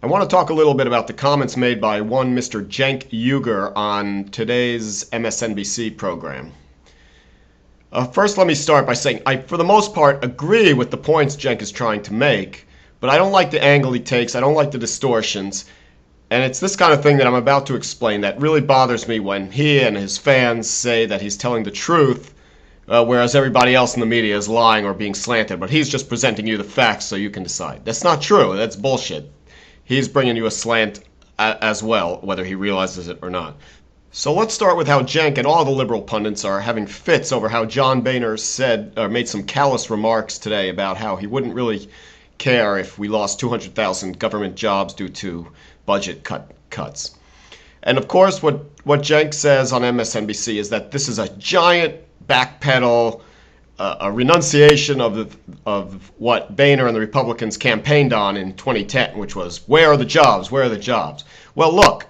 I want to talk a little bit about the comments made by one Mr. Cenk Uygur on today's MSNBC program. First, let me start by saying I, for the most part, agree with the points Cenk is trying to make, but I don't like the angle he takes. I don't like the distortions. And it's this kind of thing that I'm about to explain that really bothers me when he and his fans say that he's telling the truth, whereas everybody else in the media is lying or being slanted, but he's just presenting you the facts so you can decide. That's not true. That's bullshit. He's bringing you a slant as well, whether he realizes it or not. So let's start with how Cenk and all the liberal pundits are having fits over how John Boehner made some callous remarks today about how he wouldn't really care if we lost 200,000 government jobs due to budget cuts. And of course, what Cenk says on MSNBC is that this is a giant backpedal, a renunciation of what Boehner and the Republicans campaigned on in 2010, which was, where are the jobs? Where are the jobs? Well, look,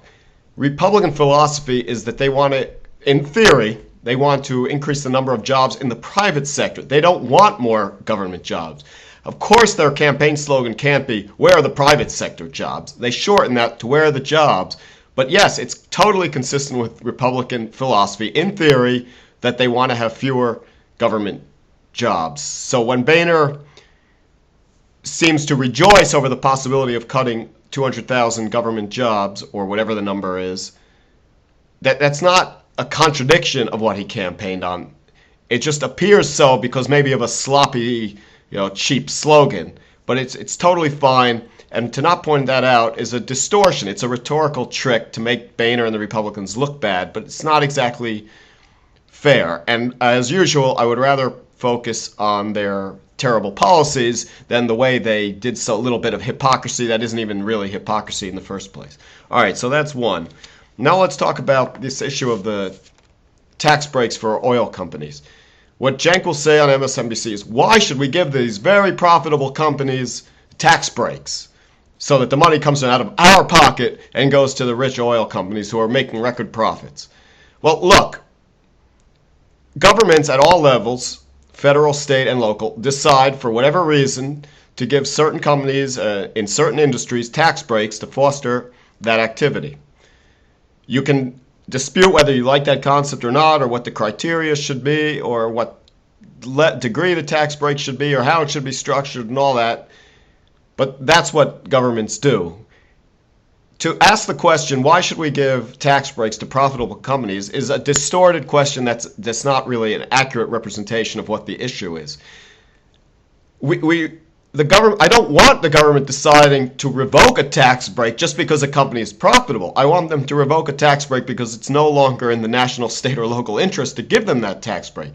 Republican philosophy is that they want to, in theory, they want to increase the number of jobs in the private sector. They don't want more government jobs. Of course, their campaign slogan can't be, where are the private sector jobs? They shorten that to where are the jobs. But yes, it's totally consistent with Republican philosophy, in theory, that they want to have fewer government jobs. So when Boehner seems to rejoice over the possibility of cutting 200,000 government jobs, or whatever the number is, that's not a contradiction of what he campaigned on. It just appears so because maybe of a sloppy, cheap slogan. But it's totally fine. And to not point that out is a distortion. It's a rhetorical trick to make Boehner and the Republicans look bad, but it's not exactly fair. And as usual, I would rather focus on their terrible policies than the way they did so little bit of hypocrisy that isn't even really hypocrisy in the first place. All right, so that's one. Now let's talk about this issue of the tax breaks for oil companies. What Cenk will say on MSNBC is, why should we give these very profitable companies tax breaks so that the money comes out of our pocket and goes to the rich oil companies who are making record profits? Well, look, governments at all levels, federal, state, and local, decide for whatever reason to give certain companies in certain industries tax breaks to foster that activity. You can dispute whether you like that concept or not, or what the criteria should be, or what degree the tax break should be, or how it should be structured and all that. But that's what governments do. To ask the question, why should we give tax breaks to profitable companies, is a distorted question that's not really an accurate representation of what the issue is. I don't want the government deciding to revoke a tax break just because a company is profitable. I want them to revoke a tax break because it's no longer in the national, state, or local interest to give them that tax break.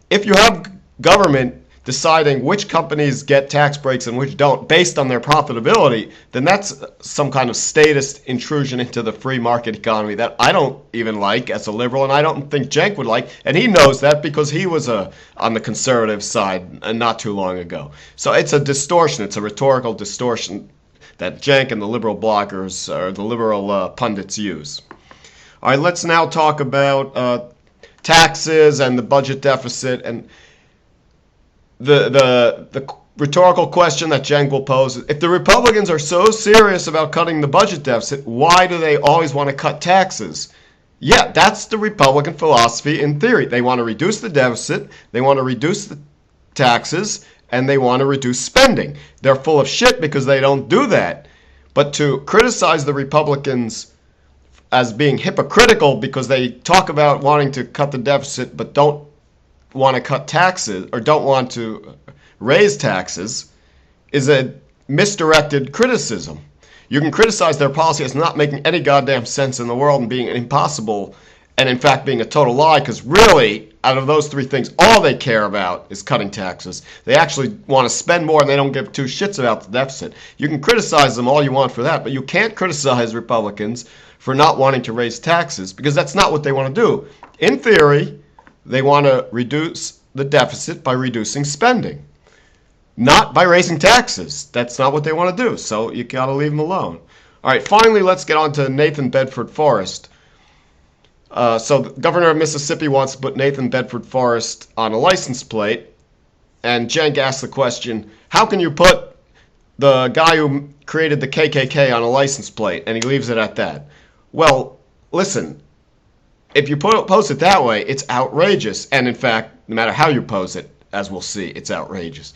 If you have government deciding which companies get tax breaks and which don't based on their profitability, then that's some kind of statist intrusion into the free market economy that I don't even like as a liberal, and I don't think Cenk would like, and he knows that because he was on the conservative side not too long ago. So it's a distortion, it's a rhetorical distortion that Cenk and the liberal bloggers or the liberal pundits use. All right, let's now talk about taxes and the budget deficit. And the rhetorical question that Cenk will pose is, if the Republicans are so serious about cutting the budget deficit, why do they always want to cut taxes? Yeah, that's the Republican philosophy in theory. They want to reduce the deficit, they want to reduce the taxes, and they want to reduce spending. They're full of shit because they don't do that. But to criticize the Republicans as being hypocritical because they talk about wanting to cut the deficit but don't want to cut taxes or don't want to raise taxes is a misdirected criticism. You can criticize their policy as not making any goddamn sense in the world and being impossible and in fact being a total lie, because really out of those three things all they care about is cutting taxes. They actually want to spend more and they don't give two shits about the deficit. You can criticize them all you want for that, but you can't criticize Republicans for not wanting to raise taxes because that's not what they want to do. In theory, they want to reduce the deficit by reducing spending, not by raising taxes. That's not what they want to do, so you got to leave them alone. All right, finally, let's get on to Nathan Bedford Forrest. So the governor of Mississippi wants to put Nathan Bedford Forrest on a license plate, and Cenk asked the question, how can you put the guy who created the KKK on a license plate, and he leaves it at that. Well, listen, if you pose it that way, it's outrageous. And in fact, no matter how you pose it, as we'll see, it's outrageous.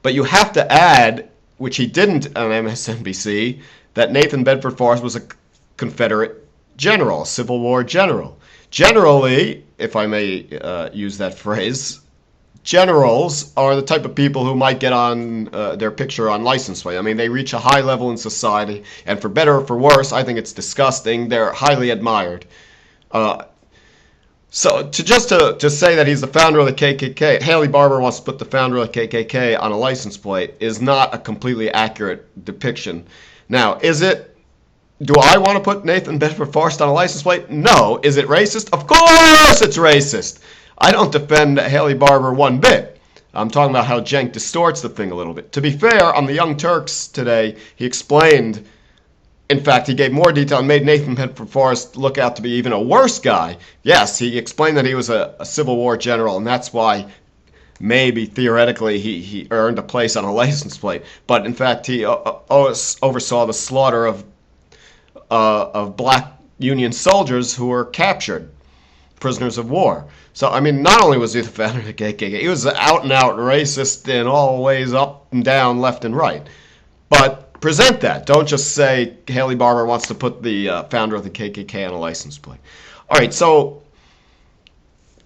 But you have to add, which he didn't on MSNBC, that Nathan Bedford Forrest was a Confederate general, a Civil War general. Generally, if I may use that phrase, generals are the type of people who might get on their picture on license plate. I mean, they reach a high level in society, and for better or for worse, I think it's disgusting. They're highly admired. So to say that he's the founder of the KKK, Haley Barbour wants to put the founder of the KKK on a license plate, is not a completely accurate depiction. Now, do I want to put Nathan Bedford Forrest on a license plate? No. Is it racist? Of course it's racist. I don't defend Haley Barbour one bit. I'm talking about how Cenk distorts the thing a little bit. To be fair, on the Young Turks today, he explained, in fact, he gave more detail and made Nathan Bedford Forrest look out to be even a worse guy. Yes, he explained that he was a Civil War general, and that's why maybe theoretically he earned a place on a license plate. But in fact, he oversaw the slaughter of black Union soldiers who were captured, prisoners of war. So, I mean, not only was he the founder of the KKK, he was out and out racist in all ways, up and down, left and right. But present that. Don't just say Haley Barbour wants to put the founder of the KKK on a license plate. All right, so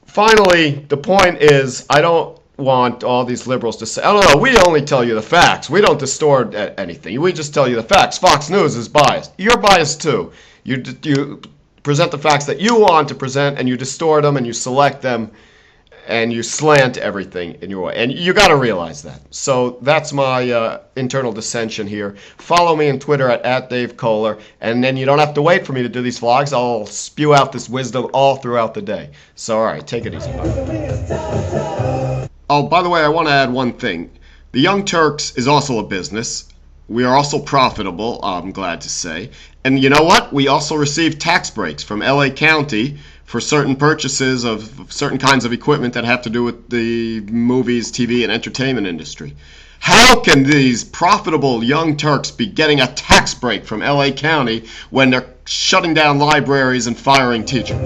finally, the point is, I don't want all these liberals to say, oh, no, we only tell you the facts. We don't distort anything. We just tell you the facts. Fox News is biased. You're biased too. You present the facts that you want to present, and you distort them, and you select them, and you slant everything in your way. And you got to realize that. So that's my internal dissension here. Follow me on Twitter at Dave Kohler, and then you don't have to wait for me to do these vlogs. I'll spew out this wisdom all throughout the day. So, all right, take it easy. Bye. Oh, by the way, I want to add one thing. The Young Turks is also a business. We are also profitable, I'm glad to say. And you know what? We also receive tax breaks from LA County for certain purchases of certain kinds of equipment that have to do with the movies, TV, and entertainment industry. How can these profitable Young Turks be getting a tax break from LA County when they're shutting down libraries and firing teachers?